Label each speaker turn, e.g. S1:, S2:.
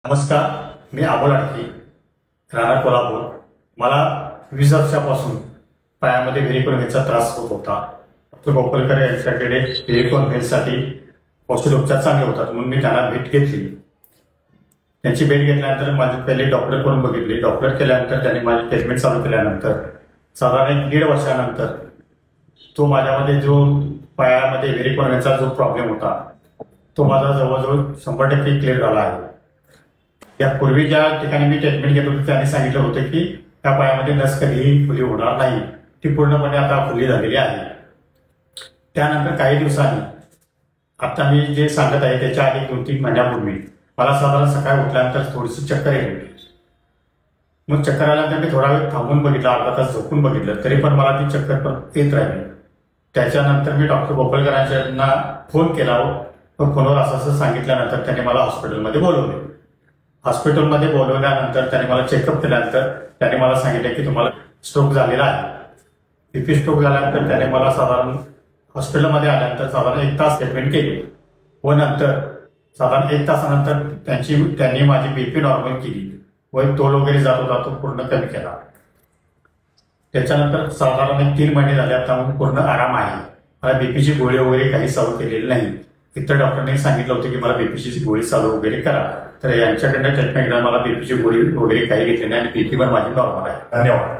S1: नमस्कार, मी अमोल अडके, राहणार कोल्हापूर. मला 20 वर्षापासून पायामध्ये व्हेरिकोनवेलचा त्रास होत होता. डॉक्टर गोपालकर यांच्याकडे व्हेरिकोनवेलसाठी औषधोपचार चांगले होतात म्हणून मी त्यांना भेट घेतली. त्यांची भेट घेतल्यानंतर माझे पहिले डॉक्टर करून बघितले. डॉक्टर केल्यानंतर त्यांनी माझी ट्रीटमेंट चालू केल्यानंतर साधारण 1.5 वर्षानंतर तो माझ्यामध्ये जो पायामध्ये व्हेरिकोनवेलचा जो प्रॉब्लेम होता तो माझा जवळजवळ 100% क्लिअर झाला आहे. यापूर्वी ज्या ठिकाणी मी ट्रीटमेंट घेत होतो त्यांनी सांगितलं होतं की त्या पायामध्ये नस कधीही खुली होणार नाही, ती पूर्णपणे आता खुली झालेली आहे. त्यानंतर काही दिवसांनी आता मी जे सांगत आहे त्याच्या आधी 2-3 महिन्यापूर्वी मला साधारण सकाळी उठल्यानंतर थोडीशी चक्कर येत होती. मग चक्कर आल्यानंतर मी थोडा वेळ थांबून बघितलं, अर्धा तास झोपून बघितलं, तरी पण मला ती चक्कर पण येत राहिली. त्याच्यानंतर मी डॉक्टर गोपालकरांना फोन केला व फोनवर असं सांगितल्यानंतर त्यांनी मला हॉस्पिटलमध्ये बोलवले. हॉस्पिटलमध्ये बोलवल्यानंतर त्यांनी मला चेकअप केल्यानंतर त्यांनी मला सांगितलं की तुम्हाला स्ट्रोक झालेला आहे. बीपी स्ट्रोक झाल्यानंतर त्याने मला साधारण हॉस्पिटलमध्ये आल्यानंतर साधारण 1 तास ट्रीटमेंट केली व नंतर साधारण 1 तासानंतर त्यांनी माझी बीपी नॉर्मल केली व तोल वगैरे जात होता तो पूर्ण कमी केला. त्याच्यानंतर साधारण 3 महिने झाले आता पूर्ण आराम आहे. मला बीपीची गोळी वगैरे काही चालू केलेली नाही. इतर डॉक्टरने सांगितलं होतं की मला बीपीची गोळी चालू वगैरे करा, तर यांच्याकडनं ट्रीटमेंट मला बीपीची गोळी वगैरे काही घेतली नाही आणि बीपी पण माझी नॉर्मल आहे. धन्यवाद.